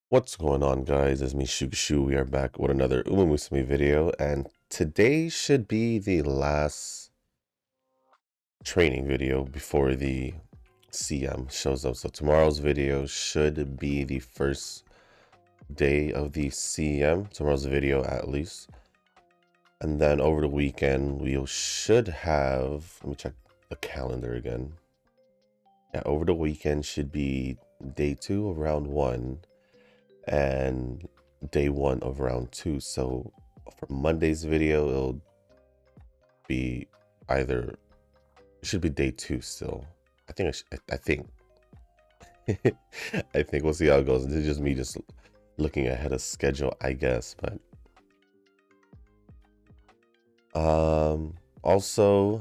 What's going on, guys? It's me, Shu. We are back with another Umamusume video, and today should be the last training video before the CM shows up. So tomorrow's video should be the first day of the CM, tomorrow's video at least. And then over the weekend, we should have, let me check the calendar again. Yeah, over the weekend should be day 2 of round 1. And day 1 of round 2. So for Monday's video, it'll be either, it should be day 2 still. I think I think I think we'll see how it goes. This is just me just looking ahead of schedule, I guess. But also,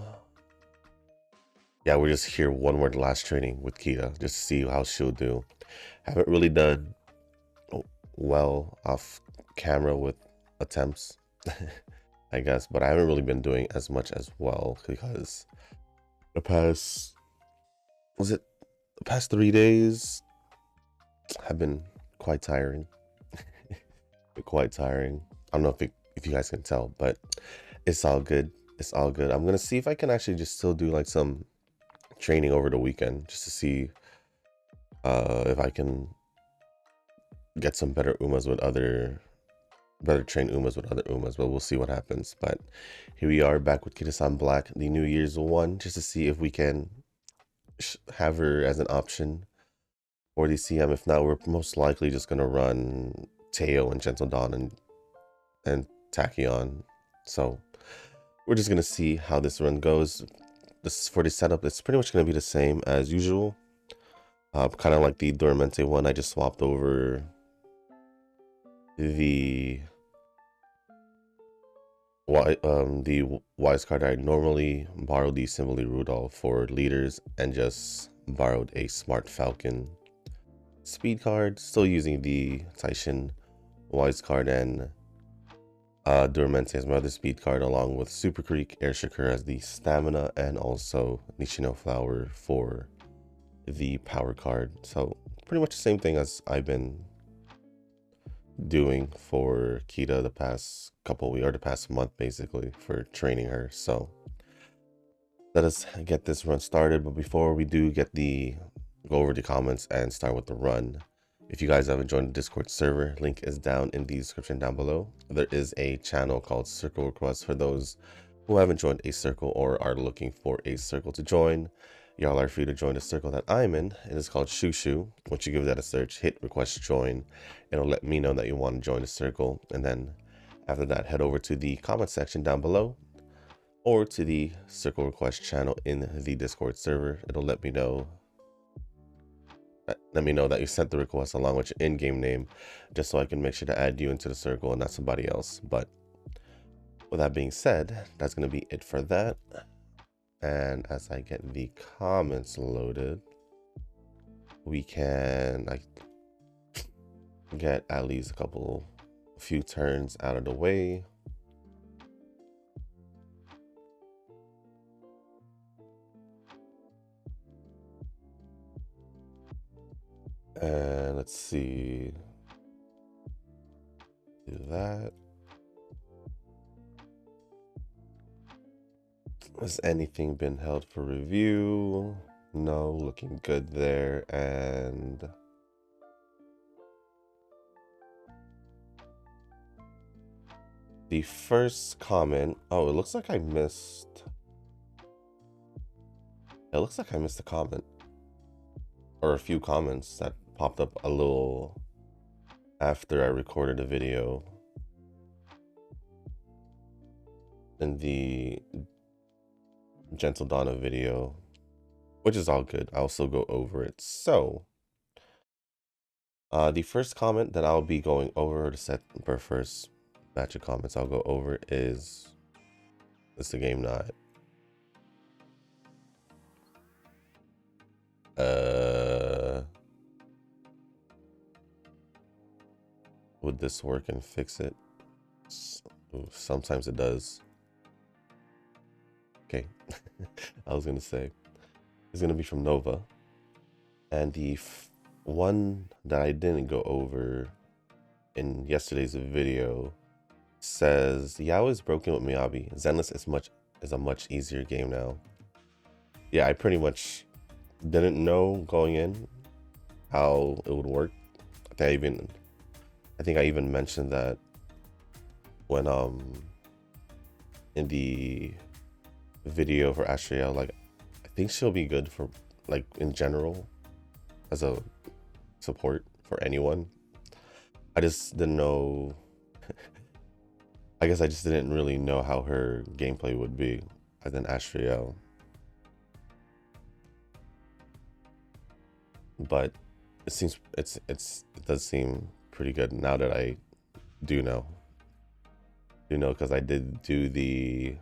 yeah, we're just here one more last training with Kita just to see how she'll do. Haven't really done well off camera with attempts, I guess, but I haven't really been doing as much as well because the past 3 days have been quite tiring. Quite tiring. I don't know if you guys can tell, but it's all good. It's all good. I'm gonna see if I can actually just still do like some training over the weekend just to see if I can get some better Umas with better trained Umas with other Umas, but we'll see what happens. But here we are back with Kitasan Black, the New Year's one, just to see if we can have her as an option for the CM. If not, we're most likely just gonna run Teo and Gentle Dawn and Tachyon. So we're just gonna see how this run goes. This for the setup, it's pretty much gonna be the same as usual. Kind of like the Dormente one, I just swapped over the wise card. I normally borrow the Simile Rudolph for leaders and just borrowed a Smart Falcon speed card, still using the Taishin wise card and Dormente as my other speed card, along with Super Creek, Air Shakur as the stamina, and also Nishino Flower for the power card. So pretty much the same thing as I've been doing for Kita the past the past month basically for training her. So let us get this run started. But before we do go over the comments and start with the run, if you guys haven't joined the Discord server, link is down in the description down below. There is a channel called Circle Requests for those who haven't joined a circle or are looking for a circle to join. Y'all are free to join the circle that I'm in. It is called Shushu. Once you give that a search, hit request join. It'll let me know that you want to join the circle. And then after that, head over to the comment section down below or to the circle request channel in the Discord server. It'll let me know that you sent the request along with your in-game name, just so I can make sure to add you into the circle and not somebody else. But with that being said, that's going to be it for that. And as I get the comments loaded, we can get at least a few turns out of the way. And let's see, do that. Has anything been held for review? No, looking good there. And the first comment, oh, it looks like I missed a comment or a few comments that popped up a little after I recorded the video in the Gentle Donna video, which is all good. I'll still go over it. So the first comment that I'll be going over, the first batch of comments I'll go over is the game not would this work and fix it? Sometimes it does. Okay, I was gonna say it's gonna be from Nova, and the one that I didn't go over in yesterday's video says Yao is broken with Miyabi. Zenless is a much easier game now. Yeah, I pretty much didn't know going in how it would work. I think I even mentioned that when in the video for Astriel, like I think she'll be good for like in general as a support for anyone. I just didn't know. I guess I just didn't really know how her gameplay would be as an Astriel. But it does seem pretty good now that I do know. Because I did do the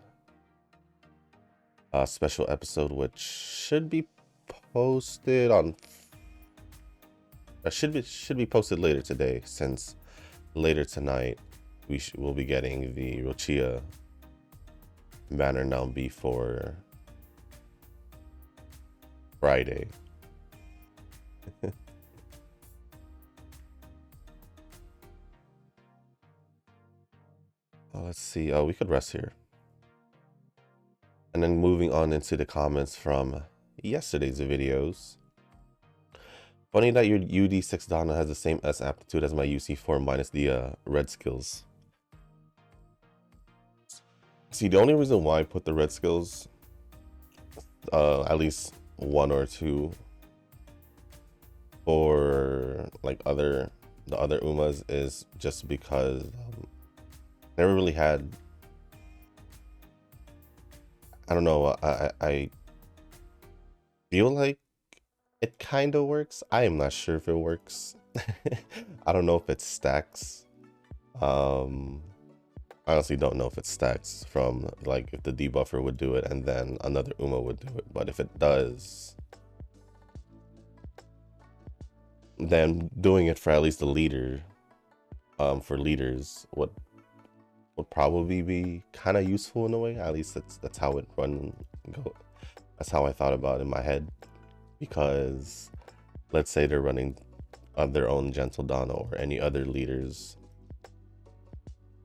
special episode, which should be posted on. Should be posted later today, since later tonight we'll be getting the Rochia banner now before Friday. Let's see. Oh, we could rest here. And then moving on into the comments from yesterday's videos. Funny that your UD6 Donna has the same S aptitude as my UC4 minus the red skills. See, the only reason why I put the red skills, at least one or two, for like the other Umas is just because never really had. I don't know. I feel like it kind of works. I am not sure if it works. I don't know if it stacks. I honestly don't know if it stacks from like if the debuffer would do it and then another Uma would do it. But if it does, then doing it for at least the leader, for leaders would probably be kind of useful in a way. At least that's how it go. That's how I thought about it in my head. Because let's say they're running their own Gentle Donna or any other leaders,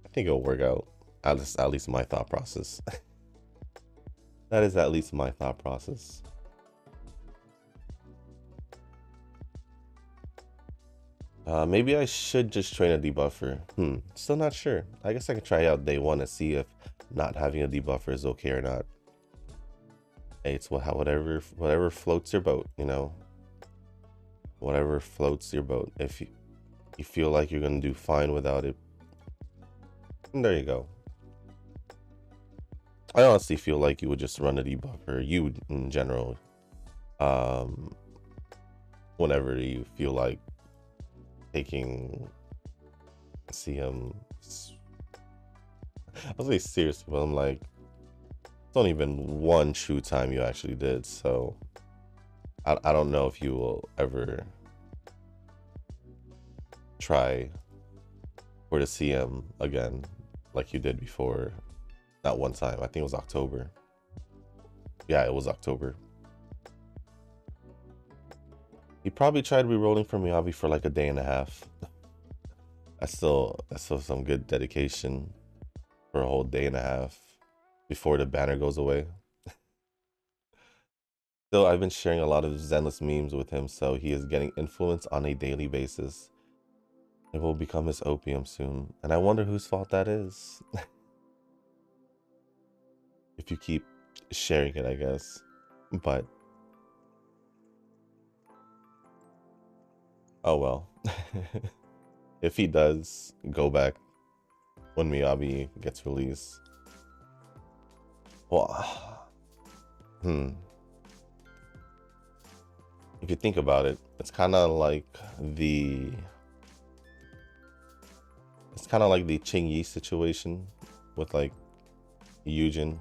I think it'll work out. At least my thought process. That is at least my thought process. Maybe I should just train a debuffer. Still not sure. I guess I can try out day one and see if not having a debuffer is okay or not. Hey, it's whatever floats your boat, you know. Whatever floats your boat. If you feel like you're gonna do fine without it, there you go. I honestly feel like you would just run a debuffer. You in general, whenever you feel like taking CM. I'll say seriously, but I'm like, it's only been one true time you actually did, so I don't know if you will ever try for the CM again like you did before. Not one time. I think it was October. Yeah, it was October. He probably tried re-rolling for Miyabi for like a day and a half. That's still some good dedication for a whole day and a half before the banner goes away. Still, I've been sharing a lot of Zenless memes with him, so he is getting influence on a daily basis. It will become his opium soon, and I wonder whose fault that is. If you keep sharing it, I guess. But oh well. If he does go back when Miyabi gets released. Well, if you think about it, it's kind of like the Ching Yi situation with like Yujin.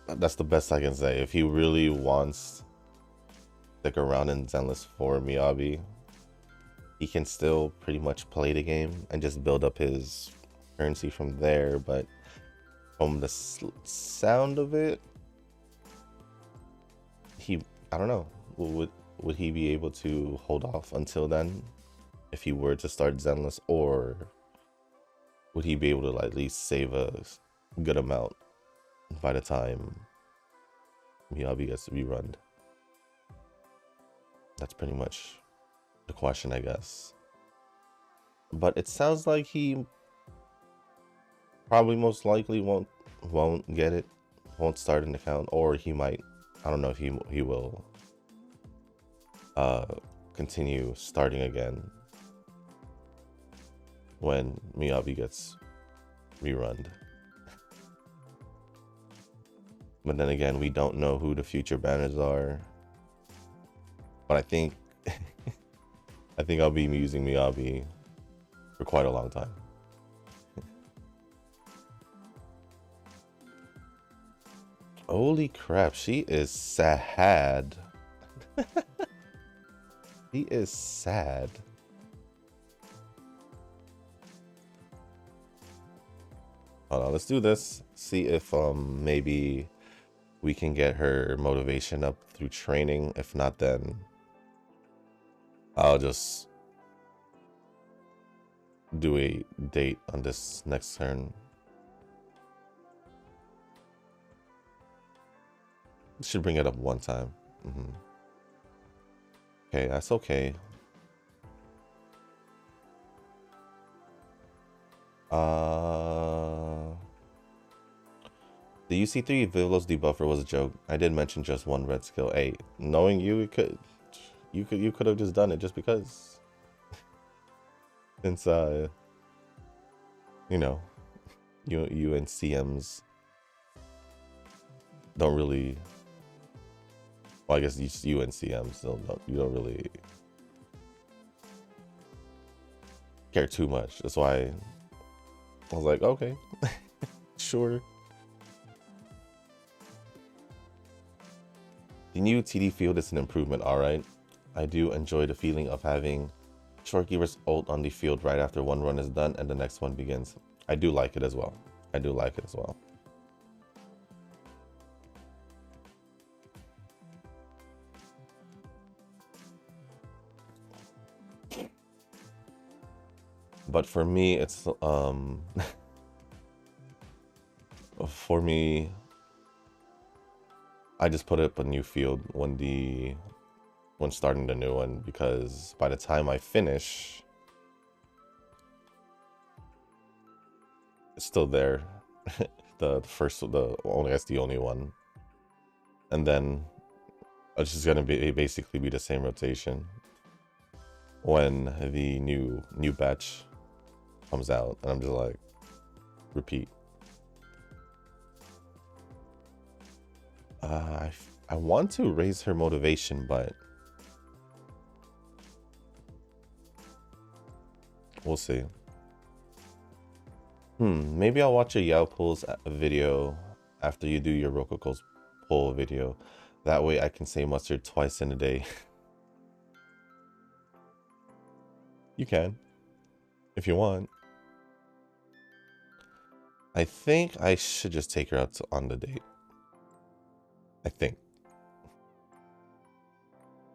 That's the best I can say. If he really wants to stick around in Zenless for Miyabi, he can still pretty much play the game and just build up his currency from there, but from the sound of it, I don't know, would he be able to hold off until then if he were to start Zenless, or would he be able to at least save a good amount by the time Miyabi gets rerun? That's pretty much the question, I guess. But it sounds like he probably most likely won't get it, won't start an account, or he might. I don't know if he will continue starting again when Miyabi gets rerun. But then again, we don't know who the future banners are. But I think I think I'll be using Miyabi for quite a long time. Holy crap, she is sad. He is sad. Hold on, let's do this. See if maybe we can get her motivation up through training. If not, then I'll just do a date on this next turn. Should bring it up one time. Okay, that's okay. The UC3 Vivlos debuffer was a joke. I did mention just one red skill. Hey, knowing you could have just done it just because. Since you know, you and CMs don't really. Well, I guess you and CMs you don't really care too much. That's why I was like, okay, sure. The new TD field is an improvement, alright. I do enjoy the feeling of having Shortkeeper's ult on the field right after one run is done and the next one begins. I do like it as well. I do like it as well. But for me, it's for me, I just put up a new field when starting the new one, because by the time I finish, it's still there. That's the only one, and then it's just gonna basically be the same rotation when the new batch comes out, and I'm just like, repeat. I want to raise her motivation, but we'll see. Maybe I'll watch a Yao Pulls video after you do your Rococo's pull video. That way I can say mustard twice in a day. You can, if you want. I think I should just take her out on the date. I think.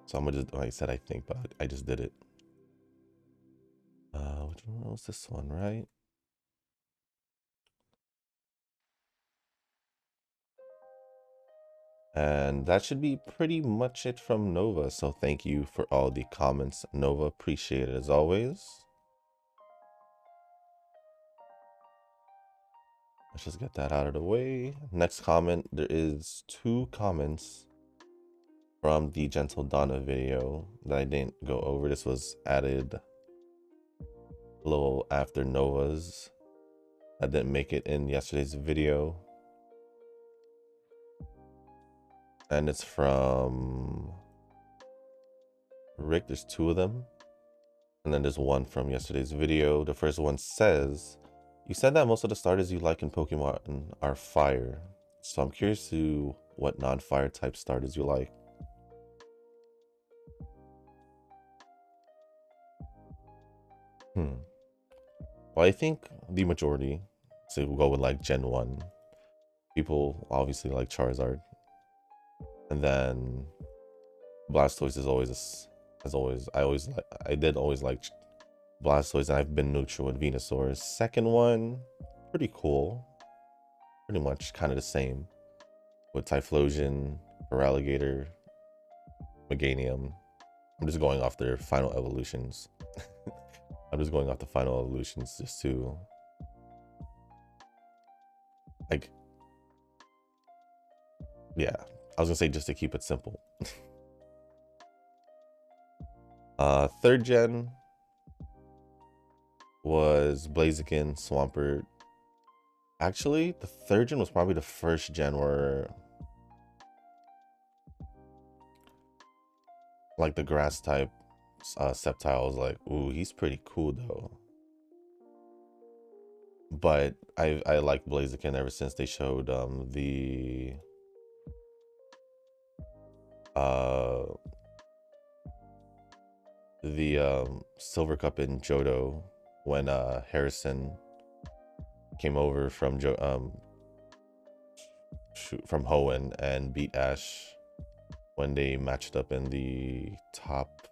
So I'm gonna just, like I said, I think, but I just did it. Which one was this one, right? And that should be pretty much it from Nova. So thank you for all the comments, Nova. Appreciate it as always. Let's just get that out of the way. Next comment, there is 2 comments from the Gentle Donna video that I didn't go over. This was added a little after Nova's. I didn't make it in yesterday's video. And it's from Rick. There's 2 of them. And then there's one from yesterday's video. The first one says, you said that most of the starters you like in Pokemon are fire. So I'm curious to what non-fire type starters you like. Well, I think the majority. So we'll go with like Gen 1. People obviously like Charizard. And then Blastoise is always, as always, I did always like Blastoise, and I've been neutral with Venusaur. Second one, pretty cool. Pretty much kind of the same with Typhlosion, Feraligatr, Meganium. I'm just going off their final evolutions. I'm just going off the final evolutions just to, like, yeah. I was gonna say just to keep it simple. Third gen was Blaziken, Swampert. Actually, the third gen was probably the first gen where, like, the grass type Sceptile was like, ooh, he's pretty cool though. But I like Blaziken ever since they showed the Silver Cup in Johto when Harrison came over from from Hoenn and beat Ash when they matched up in the top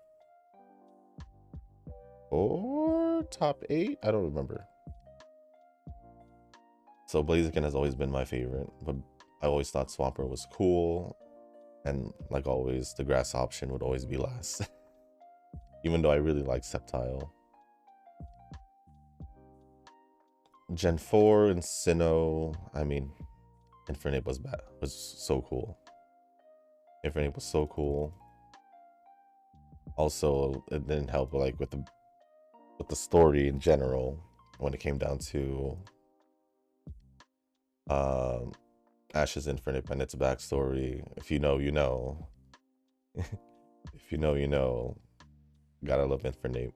4, top 8, I don't remember. So Blaziken has always been my favorite, but I always thought Swampert was cool, and like always, the grass option would always be last. Even though I really like Sceptile. Gen 4 and Sinnoh, I mean, Infernape was so cool. Infernape was so cool. Also, it didn't help like with the story in general when it came down to Ash's Infernape and its backstory. If you know, you know. If you know, you know. Gotta love Infernape.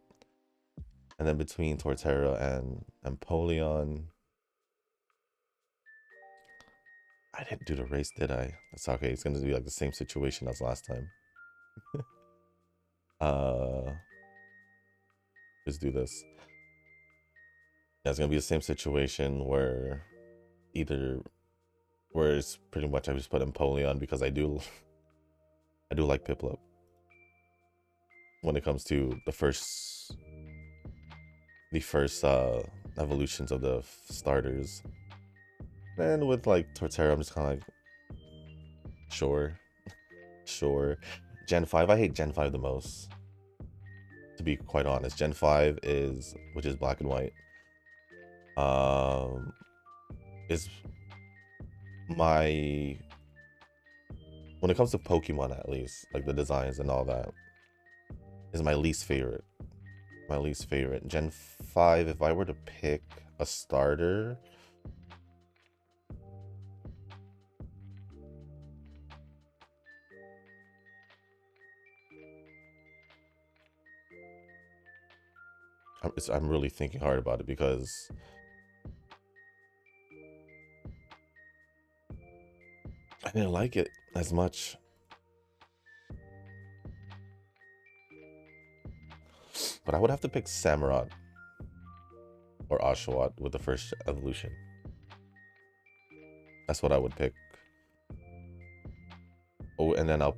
And then between Torterra and Empoleon, I didn't do the race, did I? That's okay. It's gonna be like the same situation as last time. Let's do this. Yeah, it's gonna be the same situation where it's pretty much I just put Empoleon because I do like Piplup when it comes to the first evolutions of the starters. And with like Torterra, I'm just kind of like, sure. Gen 5, I hate Gen 5 the most, to be quite honest. Gen 5 which is black and white, is my, when it comes to Pokemon at least, like the designs and all that, is my least favorite. Gen 5, if I were to pick a starter, I'm really thinking hard about it because I didn't like it as much. But I would have to pick Samurott or Oshawott with the first evolution. That's what I would pick. Oh, and then I'll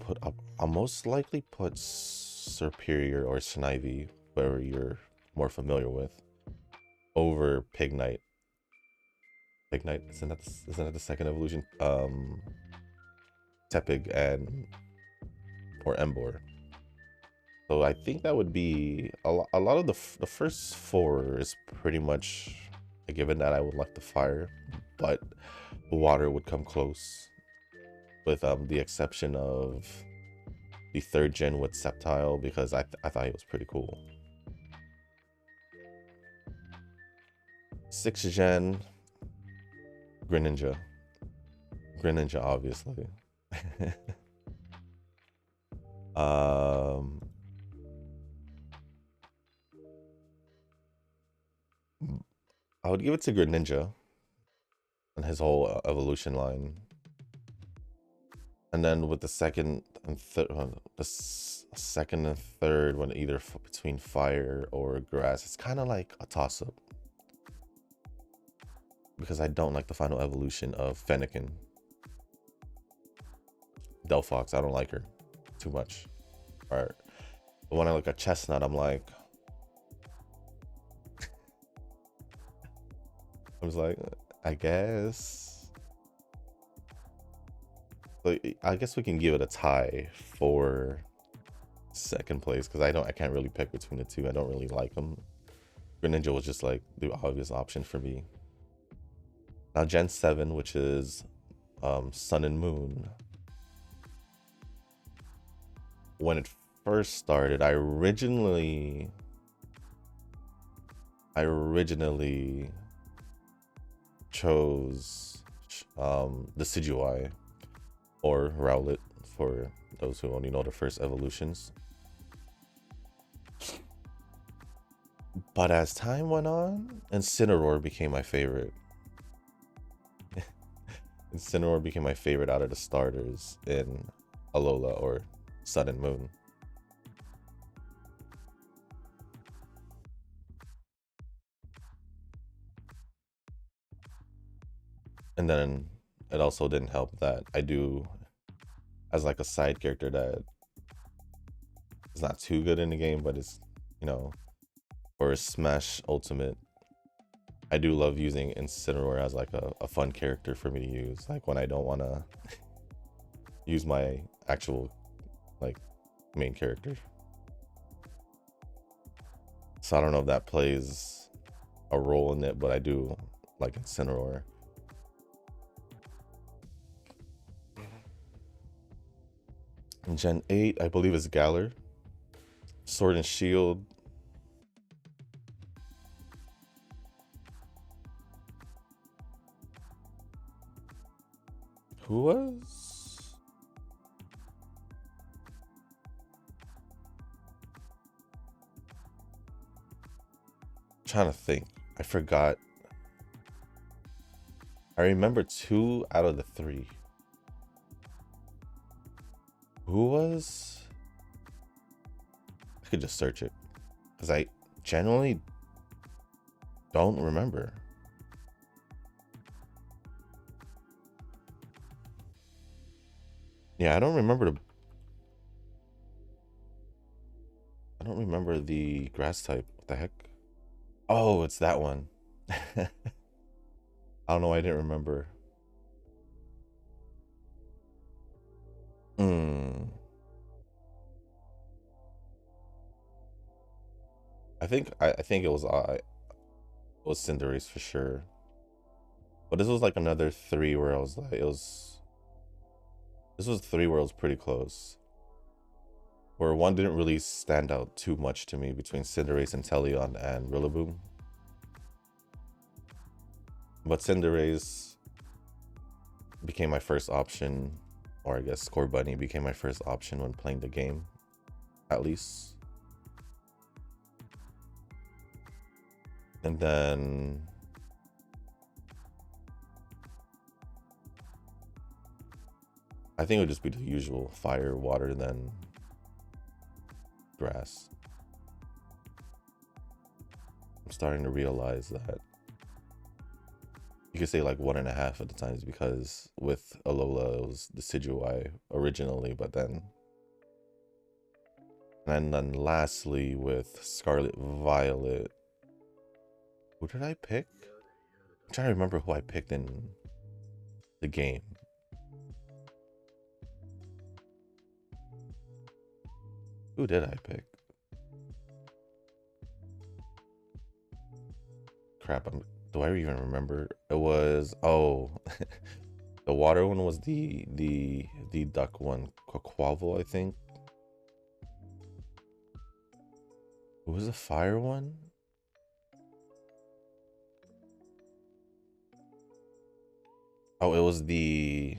most likely put Serperior or Snivy, where you're more familiar with, over Pignite. Isn't that the second evolution? Tepig or Emboar. So I think that would be a lot of the first 4 is pretty much a given that I would like the fire, but water would come close, with the exception of the 3rd gen with Sceptile, because I thought he was pretty cool. 6th gen, Greninja, obviously. I would give it to Greninja and his whole evolution line. And then with the second and third one, either between fire or grass, it's kind of like a toss-up. because I don't like the final evolution of Fennekin. Delphox, I don't like her too much. Alright. But when I look at Chestnut, I'm like, I was like, I guess. But I guess we can give it a tie for second place because I can't really pick between the two. I don't really like them. Greninja was just like the obvious option for me. Now Gen 7, which is Sun and Moon. When it first started, I originally chose the Decidueye, or Rowlet for those who only know the first evolutions. But as time went on, Incineroar became my favorite. Incineroar became my favorite out of the starters in Alola or Sun and Moon. And then it also didn't help that I do, as like a side character that is not too good in the game, but it's, you know, for Smash Ultimate, I do love using Incineroar as like a fun character for me to use, like when I don't want to use my actual like main character. So I don't know if that plays a role in it, but I do like Incineroar. In Gen 8, I believe it's Galar. Sword and Shield. Who was? I'm trying to think. I forgot. I remember 2 out of the 3. Who was? I could just search it because I genuinely don't remember. Yeah, I don't remember the grass type. What the heck? Oh, it's that one. I don't know why I didn't remember. I think it was Cinderace for sure. But this was like another 3 where I was like, this was 3 where I was pretty close. Where one didn't really stand out too much to me between Cinderace, Inteleon, and Rillaboom. But Cinderace became my first option, or I guess Scorbunny became my first option when playing the game, at least. And then I think it would just be the usual fire, water, then grass. I'm starting to realize that you could say like 1.5 at the times, because with Alola it was Decidueye originally, but then and then lastly with Scarlet Violet, who did I pick? I'm trying to remember who I picked in the game. Who did I pick? Crap, do I even remember? It was, oh, the water one was the duck one, Quaquaval, I think. Who was the fire one? Oh, it was the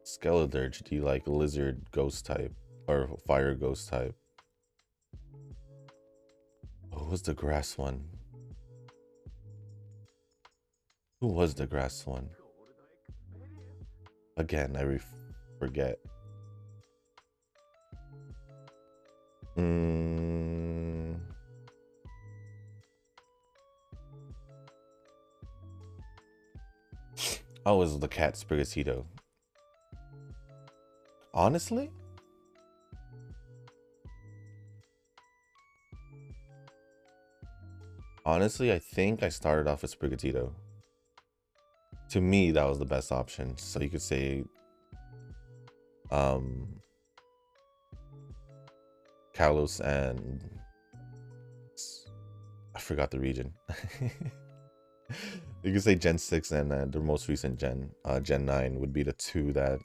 Skeledirge, the like lizard ghost type, or fire ghost type. Who was the grass one? Who was the grass one? Again, I forget. Oh, is the cat Sprigatito? Honestly, I think I started off with Sprigatito. To me, that was the best option. So you could say, um, Kalos and I forgot the region. You could say Gen 6 and the most recent Gen, Gen 9 would be the two that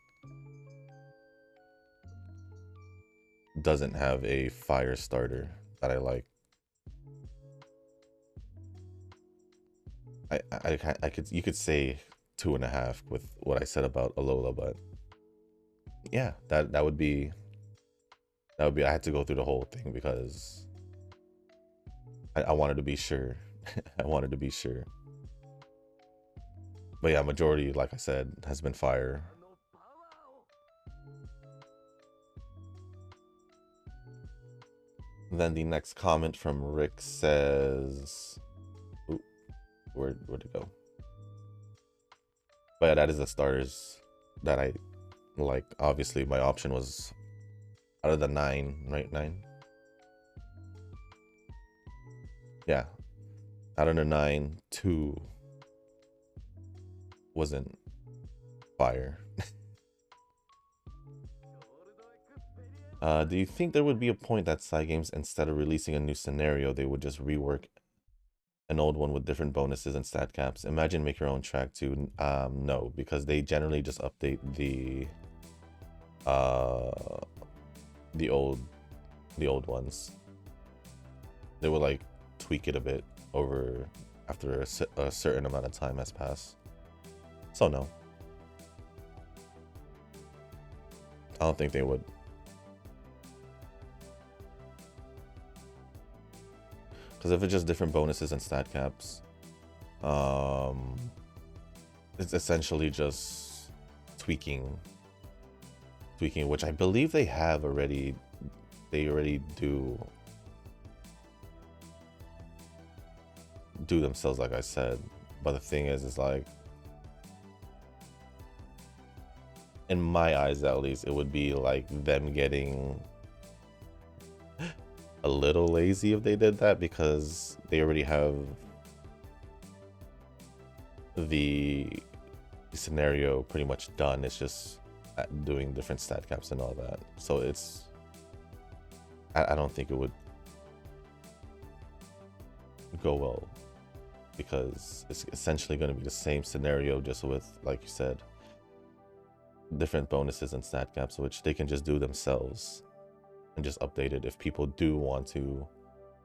doesn't have a fire starter that I like. I could, you could say 2.5 with what I said about Alola, but yeah, that would be I had to go through the whole thing because I wanted to be sure. I wanted to be sure. But yeah, majority, like I said, has been fire. Then the next comment from Rick says, ooh, where'd it go? But yeah, that is the starters that I like. Obviously, my option was out of the 9, right? 9. Yeah, out of the 9, 2 wasn't fire. Do you think there would be a point that side games, instead of releasing a new scenario, they would just rework an old one with different bonuses and stat caps? Imagine make your own track too. No, because they generally just update uh the old ones. They will like tweak it a bit over after a certain amount of time has passed. So no, I don't think they would. Because if it's just different bonuses and stat caps, it's essentially just tweaking, which I believe they have already. They already do themselves, like I said. But the thing is like, in my eyes at least, it would be like them getting a little lazy if they did that, because they already have the scenario pretty much done. It's just doing different stat caps and all that. So it's, I don't think it would go well, because it's essentially going to be the same scenario, just with, like you said, different bonuses and stat caps, which they can just do themselves and just update it. If people do want to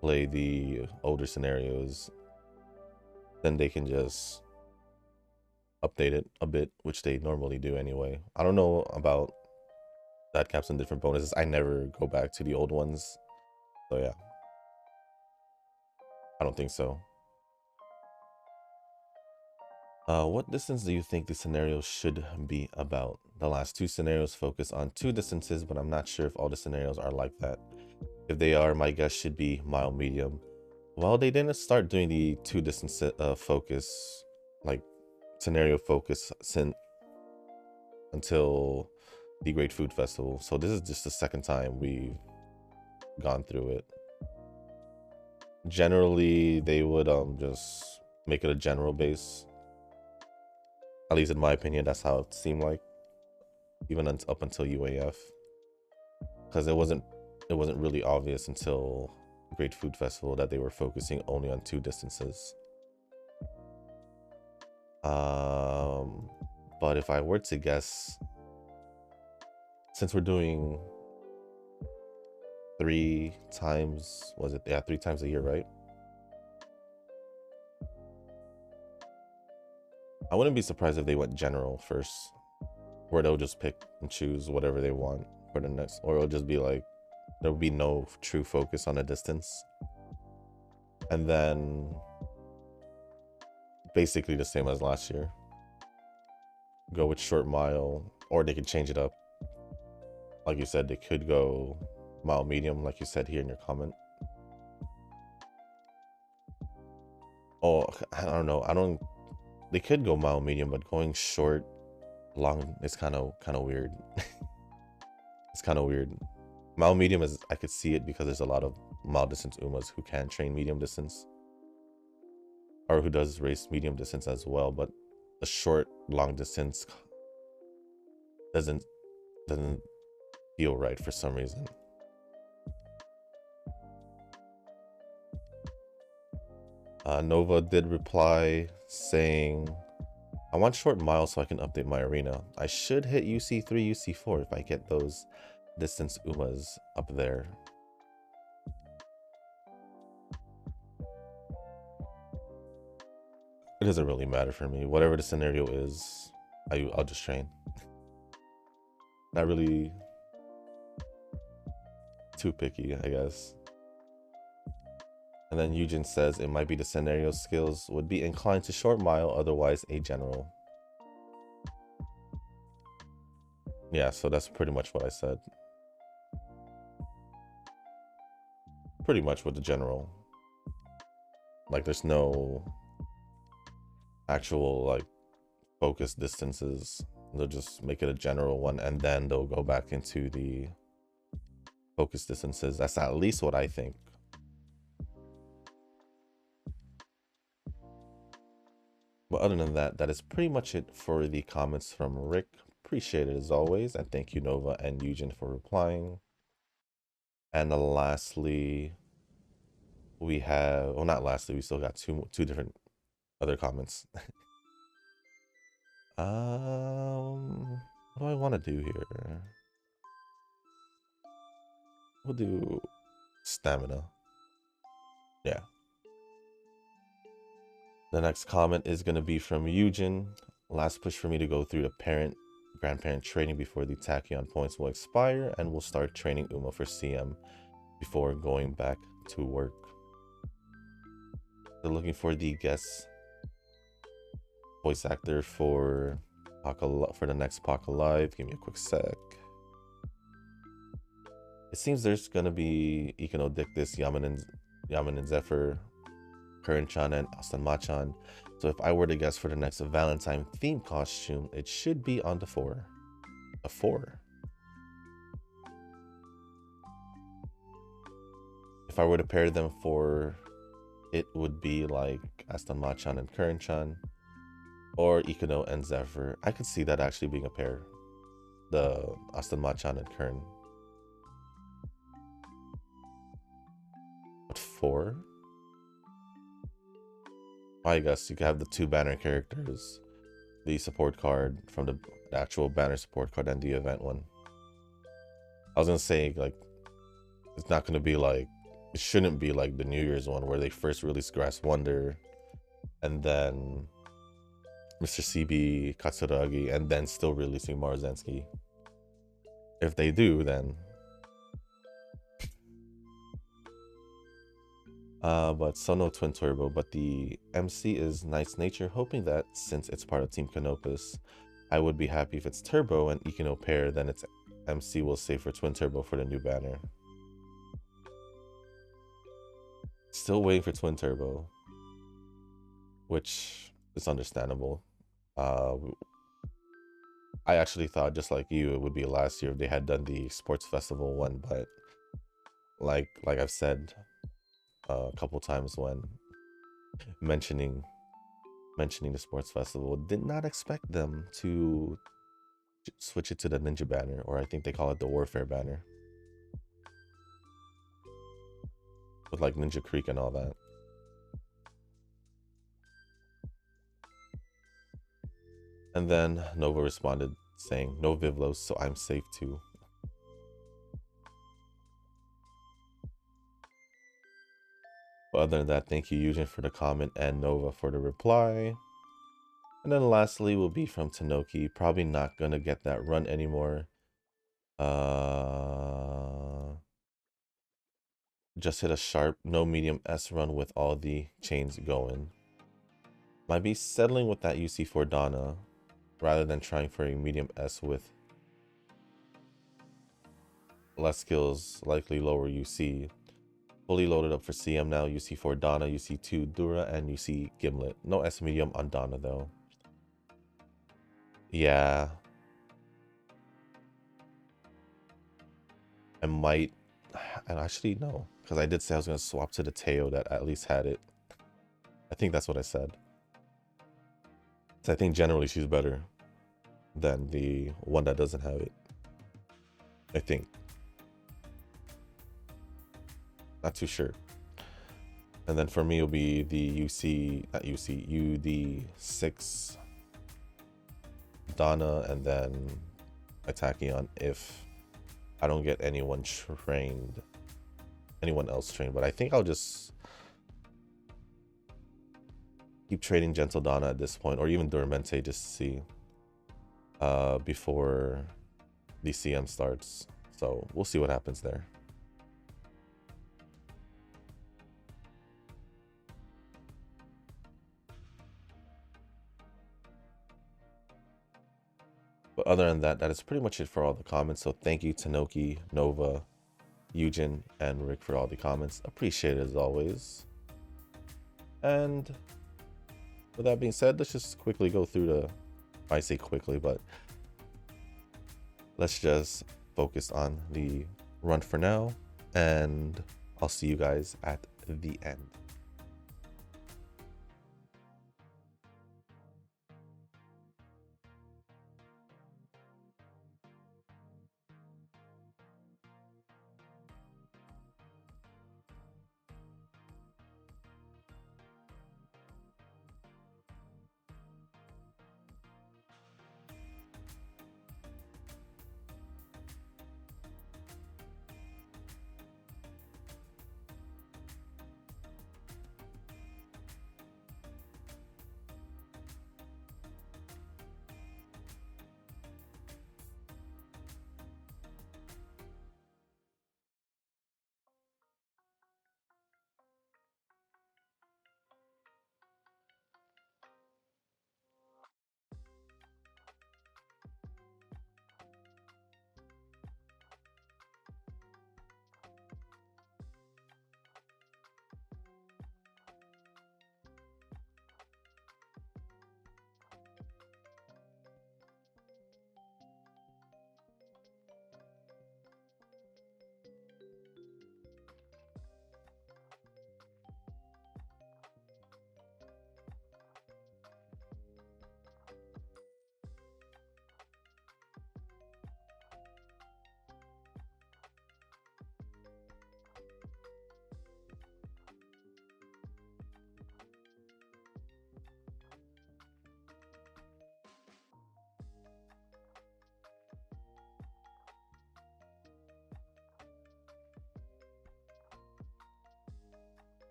play the older scenarios, then they can just update it a bit, which they normally do anyway. I don't know about stat caps and different bonuses. I never go back to the old ones, so yeah, I don't think so. What distance do you think the scenario should be about? The last 2 scenarios focus on 2 distances, but I'm not sure if all the scenarios are like that. If they are, my guess should be mild medium. Well, they didn't start doing the 2 distance focus, like scenario focus, until the Great Food Festival. So this is just the second time we've gone through it. Generally, they would just make it a general base. At least in my opinion, that's how it seemed like, even up until UAF, because it wasn't really obvious until Great Food Festival that they were focusing only on 2 distances. But if I were to guess, since we're doing 3 times, was it? Yeah, 3 times a year, right? I wouldn't be surprised if they went general first, where they'll just pick and choose whatever they want for the next, or it'll just be like there will be no true focus on a distance, and then basically the same as last year, go with short mile, or they could change it up. Like you said, they could go mild medium, like you said here in your comment. Oh, I don't know. They could go mild medium, but going short long is kind of weird. It's kind of weird. Mild medium is, I could see it because there's a lot of mild distance Umas who can train medium distance, or who does race medium distance as well. But a short long distance doesn't feel right for some reason. Nova did reply saying, I want short miles so I can update my arena. I should hit UC3, UC4 if I get those distance Umas up there. It doesn't really matter for me. Whatever the scenario is, I'll just train. Not really too picky, I guess. And then Eugen says it might be the scenario skills, would be inclined to short mile, otherwise a general. Yeah, so that's pretty much what I said. Pretty much with the general. Like there's no actual like focus distances. They'll just make it a general one and then they'll go back into the focus distances. That's at least what I think. But other than that, that is pretty much it for the comments from Rick. Appreciate it as always, and thank you Nova and Eugen for replying. And lastly, we have, well, not lastly, we still got two different other comments. What do I want to do here? We'll do stamina. Yeah. The next comment is going to be from Eugen. Last push for me to go through the grandparent training before the Tachyon points will expire, and we'll start training Uma for CM before going back to work. They're looking for the guest voice actor for the next Pac Alive. Give me a quick sec. It seems there's gonna be Ikano Dictus, Yaman and Zephyr, Curran-chan, and Aston Machan. So if I were to guess for the next Valentine theme costume, it should be on the 4. A 4. If I were to pair them for, it would be like Aston Machan and Curran-chan, or Ikano and Zephyr. I could see that actually being a pair. The Aston Machan and Curran. But 4? I guess you could have the 2 banner characters, the support card from the actual banner support card and the event one. I was gonna say, like, it's not gonna be like, it shouldn't be like the New Year's one where they first released Grass Wonder and then Mr. CB, Katsuragi, and then still releasing Marzensky. If they do, then but so no twin turbo, but the MC is Nice Nature, hoping that since it's part of Team Canopus, I would be happy if it's turbo and Ikano pair, then its MC will save for twin turbo for the new banner. Still waiting for twin turbo, which is understandable. I actually thought, just like you, it would be last year if they had done the sports festival one, but like I've said a couple times when mentioning the sports festival, did not expect them to switch it to the ninja banner, or I think they call it the warfare banner, with like Ninja Creek and all that. And then Nova responded saying, no Vivlos, so I'm safe too. But other than that, thank you Eugen for the comment and Nova for the reply. And then lastly will be from Tanoki, probably not gonna get that run anymore. Just hit a sharp, no medium S run with all the chains going. Might be settling with that UC4 Donna, rather than trying for a medium S with less skills, likely lower UC. Fully loaded up for CM now. UC4 Donna, UC2 Dura, and UC Gimlet. No S medium on Donna though. Yeah. I might. And actually, no. Because I did say I was going to swap to the Teo that at least had it. I think that's what I said. So I think generally she's better than the one that doesn't have it. I think. Not too sure. And then for me, it'll be the UD6 Donna, and then attacking on if I don't get anyone else trained. But I think I'll just keep trading Gentle Donna at this point, or even Dormente just to see before the CM starts. So we'll see what happens there. But other than that, that is pretty much it for all the comments. So thank you, Tanoki, Nova, Eugen, and Rick for all the comments. Appreciate it as always. And with that being said, let's just quickly go through the, I say quickly, but let's just focus on the run for now. And I'll see you guys at the end.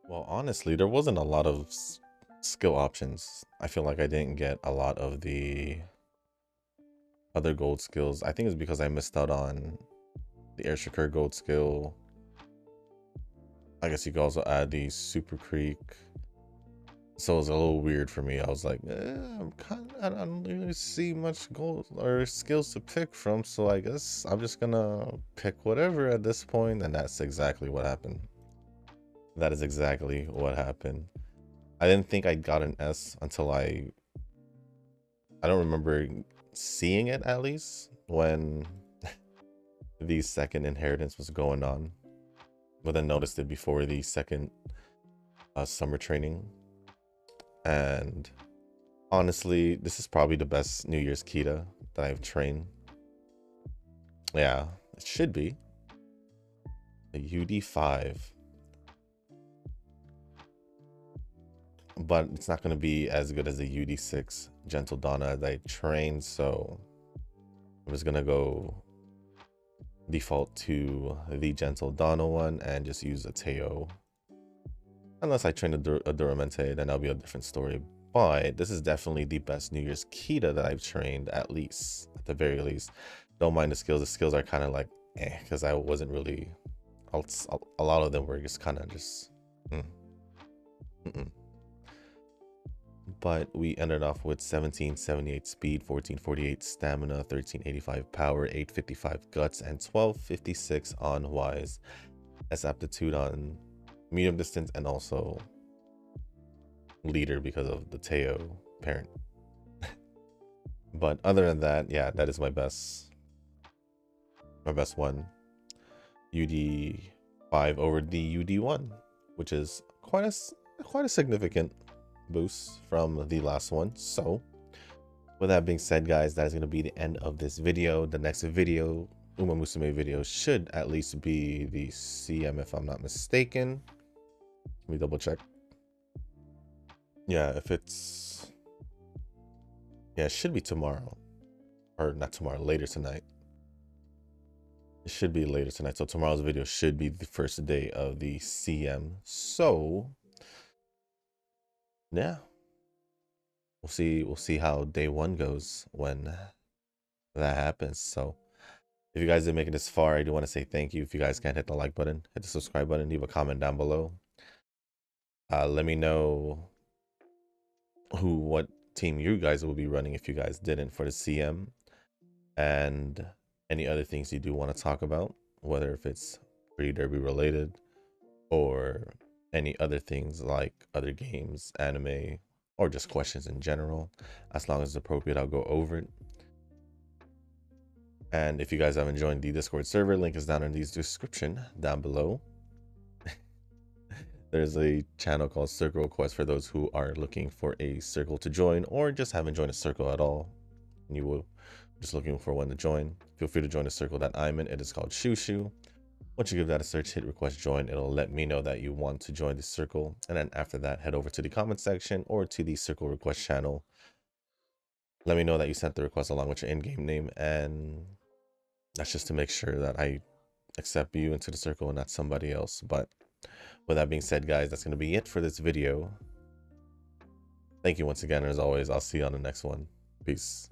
Well, honestly, there wasn't a lot of skill options. I feel like I didn't get a lot of the other gold skills. I think it's because I missed out on the Air Shakur gold skill. I guess you could also add the Super Creek. So it was a little weird for me. I was like, I don't really see much gold or skills to pick from. So I guess I'm just gonna pick whatever at this point. And that's exactly what happened. That is exactly what happened. I didn't think I got an S until I don't remember seeing it, at least when the second inheritance was going on, but then noticed it before the second summer training. And honestly, this is probably the best New Year's Kita that I've trained. Yeah, it should be a UD5, but it's not going to be as good as the UD6 Gentle Donna that I trained, so I'm just going to go default to the Gentle Donna one and just use a Teo. Unless I train a Duramente, then that'll be a different story. But this is definitely the best New Year's Kita that I've trained, at least, at the very least. Don't mind the skills. The skills are kind of like, because I wasn't really, a lot of them were just kind of just, But we ended off with 1778 speed, 1448 stamina, 1385 power, 855 guts, and 1256 on wise. That's aptitude on medium distance and also leader because of the Teo parent. But other than that, yeah, that is my best one. UD5 over the UD1, which is quite a significant boost from the last one. So with that being said, guys, that is going to be the end of this video. The next video, Umamusume video, should at least be the CM if I'm not mistaken. Let me double check. Yeah, if it's, yeah, it should be tomorrow, or not tomorrow, later tonight. It should be later tonight. So tomorrow's video should be the first day of the CM. So yeah, we'll see how day one goes when that happens. So if you guys didn't make it this far, I do want to say thank you. If you guys can't hit the like button, hit the subscribe button, leave a comment down below. Let me know what team you guys will be running if you guys didn't for the CM, and any other things you do want to talk about, whether if it's Free Derby related or any other things like other games, anime, or just questions in general. As long as it's appropriate, I'll go over it. And if you guys haven't joined the Discord server, link is down in the description down below. There's a channel called Circle Request for those who are looking for a circle to join or just haven't joined a circle at all. And you will just looking for one to join. Feel free to join the circle that I'm in. It is called Shushu. Once you give that a search, hit request join, it'll let me know that you want to join the circle. And then after that, head over to the comment section or to the circle request channel. Let me know that you sent the request along with your in-game name, and that's just to make sure that I accept you into the circle and not somebody else. But with that being said, guys, that's going to be it for this video. Thank you once again. As always, I'll see you on the next one. Peace.